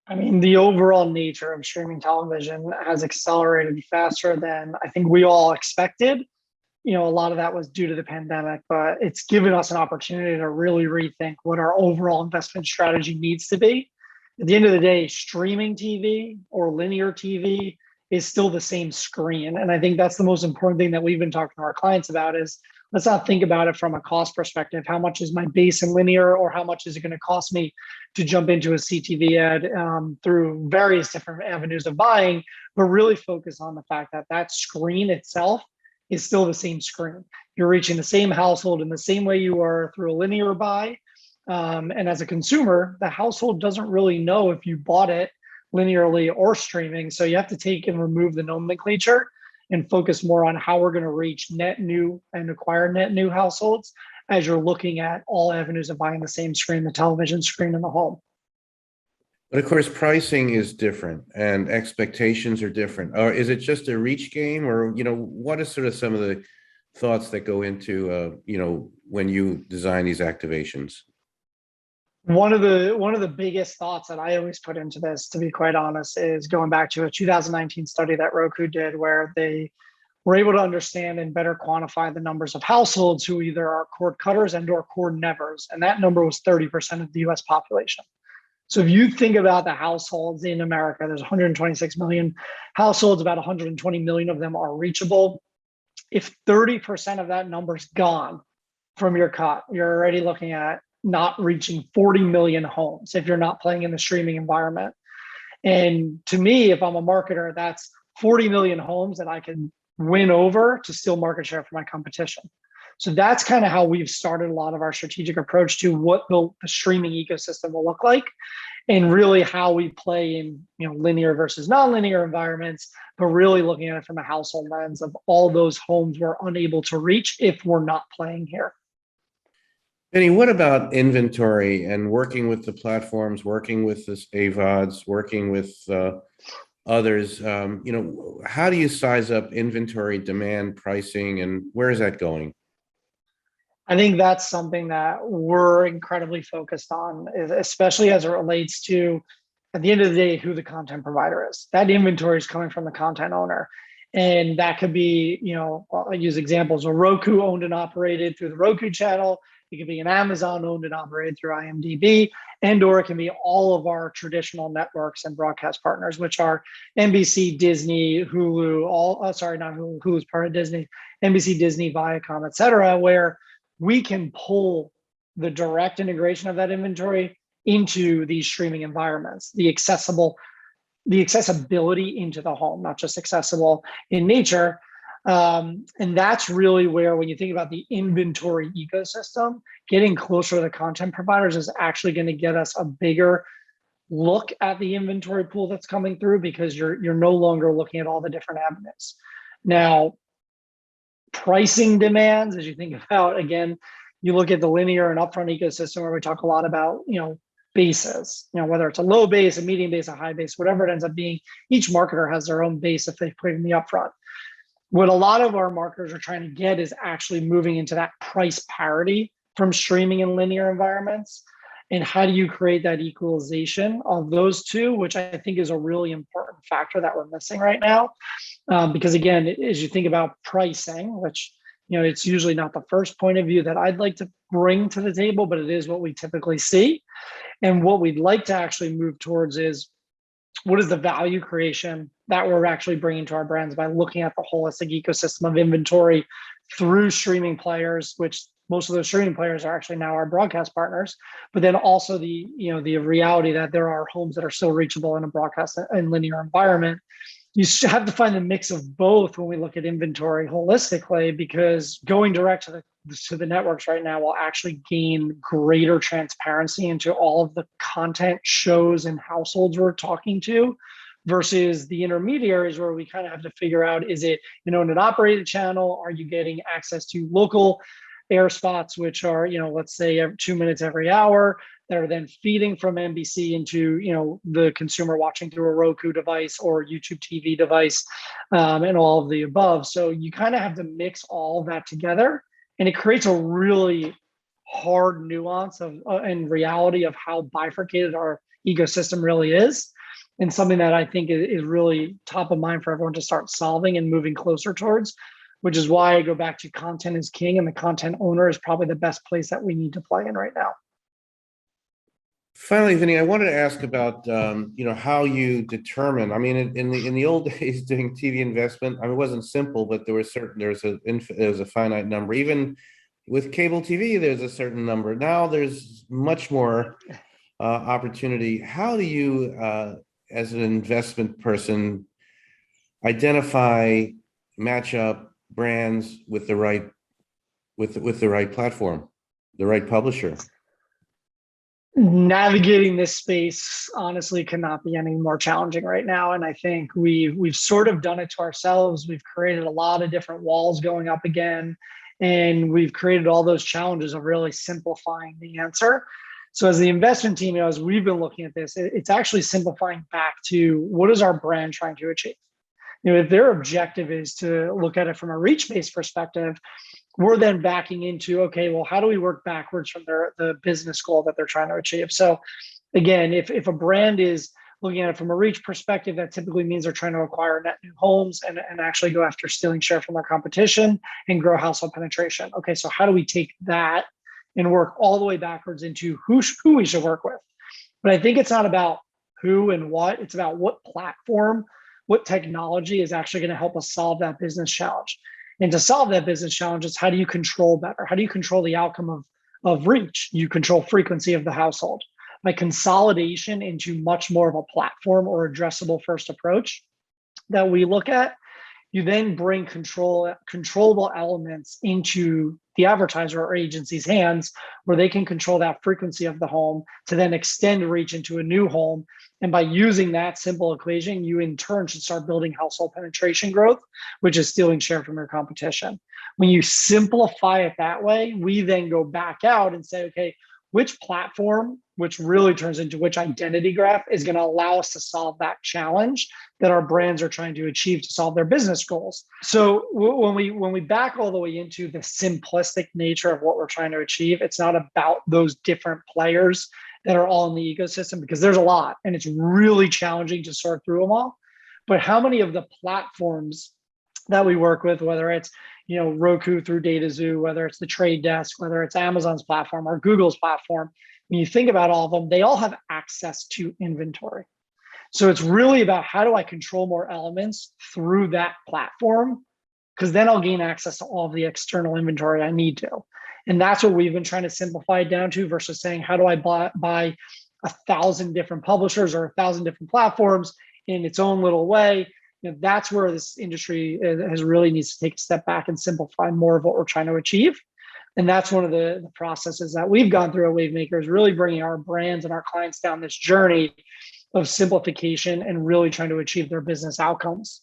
I mean, the overall nature of streaming television has accelerated faster than I think we all expected. A lot of that was due to the pandemic, but it's given us an opportunity to really rethink what our overall investment strategy needs to be. At the end of the day, streaming TV or linear TV is still the same screen. And I think that's the most important thing that we've been talking to our clients about is let's not think about it from a cost perspective. How much is my base in linear or how much is it going to cost me to jump into a CTV ad through various different avenues of buying, but really focus on the fact that that screen itself is still the same screen. You're reaching the same household in the same way you are through a linear buy. And as a consumer, the household doesn't really know if you bought it linearly or streaming. So you have to take and remove the nomenclature and focus more on how we're going to reach net new and acquire net new households as you're looking at all avenues of buying the same screen, the television screen in the home. But of course, pricing is different and expectations are different. Or is it just a reach game, or what is sort of some of the thoughts that go into when you design these activations? One of the biggest thoughts that I always put into this, to be quite honest, is going back to a 2019 study that Roku did, where they were able to understand and better quantify the numbers of households who either are cord cutters and or cord nevers, and that number was 30% of the U.S. population. So if you think about the households in America, there's 126 million households, about 120 million of them are reachable. If 30% of that number's gone from your cut, you're already looking at not reaching 40 million homes if you're not playing in the streaming environment. And to me, if I'm a marketer, that's 40 million homes that I can win over to steal market share from my competition. So that's kind of how we've started a lot of our strategic approach to what the streaming ecosystem will look like, and really how we play in linear versus non-linear environments, but really looking at it from a household lens of all those homes we're unable to reach if we're not playing here. Vinny, what about inventory and working with the platforms, working with the AVODs, working with others? How do you size up inventory, demand, pricing, and where is that going? I think that's something that we're incredibly focused on, especially as it relates to, at the end of the day, who the content provider is. That inventory is coming from the content owner. And that could be, I'll use examples of Roku owned and operated through the Roku channel. It could be an Amazon owned and operated through IMDb, or it can be all of our traditional networks and broadcast partners, which are NBC, Disney, Hulu, not Hulu, Hulu's part of Disney, NBC, Disney, Viacom, et cetera, where we can pull the direct integration of that inventory into these streaming environments, the accessibility into the home, not just accessible in nature. And that's really where, when you think about the inventory ecosystem, getting closer to the content providers is actually going to get us a bigger look at the inventory pool that's coming through, because you're no longer looking at all the different avenues. Now, pricing demands, as you think about, again, you look at the linear and upfront ecosystem where we talk a lot about, bases, whether it's a low base, a medium base, a high base, whatever it ends up being, each marketer has their own base if they put it in the upfront. What a lot of our marketers are trying to get is actually moving into that price parity from streaming and linear environments. And how do you create that equalization of those two, which I think is a really important factor that we're missing right now. Because again, as you think about pricing, which, it's usually not the first point of view that I'd like to bring to the table, but it is what we typically see. And what we'd like to actually move towards is, what is the value creation that we're actually bringing to our brands by looking at the holistic ecosystem of inventory through streaming players, which most of those streaming players are actually now our broadcast partners, but then also the reality that there are homes that are still reachable in a broadcast and linear environment. You have to find the mix of both when we look at inventory holistically, because going direct to the networks right now will actually gain greater transparency into all of the content, shows, and households we're talking to, versus the intermediaries where we kind of have to figure out, is it an owned and operated channel? Are you getting access to local air spots, which are, let's say 2 minutes every hour, that are then feeding from NBC into, the consumer watching through a Roku device or YouTube TV device, and all of the above. So you kind of have to mix all of that together, and it creates a really hard nuance of and reality of how bifurcated our ecosystem really is, and something that I think is really top of mind for everyone to start solving and moving closer towards, which is why I go back to content is king, and the content owner is probably the best place that we need to play in right now. Finally, Vinny, I wanted to ask about how you determine. I mean, in the old days, doing TV investment, I mean, it wasn't simple, but there was a finite number. Even with cable TV, there's a certain number. Now there's much more opportunity. How do you, as an investment person, identify, match up brands with the right with the right platform, the right publisher? Navigating this space honestly cannot be any more challenging right now, and I think we've sort of done it to ourselves. We've created a lot of different walls going up again, and we've created all those challenges of really simplifying the answer. So as the investment team, as we've been looking at this, it's actually simplifying back to what is our brand trying to achieve. If their objective is to look at it from a reach-based perspective, we're then backing into, okay, well, how do we work backwards from the business goal that they're trying to achieve? So again, if a brand is looking at it from a reach perspective, that typically means they're trying to acquire net new homes and actually go after stealing share from their competition and grow household penetration. Okay, so how do we take that and work all the way backwards into who we should work with? But I think it's not about who and what, it's about what platform, what technology is actually going to help us solve that business challenge. And to solve that business challenge, it's how do you control better? How do you control the outcome of reach? You control frequency of the household. By consolidation into much more of a platform or addressable first approach that we look at, you then bring controllable elements into the advertiser or agency's hands where they can control that frequency of the home to then extend reach into a new home. And by using that simple equation, you in turn should start building household penetration growth, which is stealing share from your competition. When you simplify it that way, we then go back out and say, okay, which platform, which really turns into which identity graph, is going to allow us to solve that challenge that our brands are trying to achieve to solve their business goals. So when we back all the way into the simplistic nature of what we're trying to achieve, it's not about those different players that are all in the ecosystem, because there's a lot and it's really challenging to sort through them all. But how many of the platforms that we work with, whether it's Roku through DataZoo, whether it's the Trade Desk, whether it's Amazon's platform or Google's platform, when you think about all of them, they all have access to inventory. So it's really about how do I control more elements through that platform, because then I'll gain access to all of the external inventory I need to. And that's what we've been trying to simplify it down to, versus saying, how do I buy 1,000 different publishers or 1,000 different platforms in its own little way? That's where this industry has really needs to take a step back and simplify more of what we're trying to achieve. And that's one of the processes that we've gone through at Wavemaker, is really bringing our brands and our clients down this journey of simplification and really trying to achieve their business outcomes.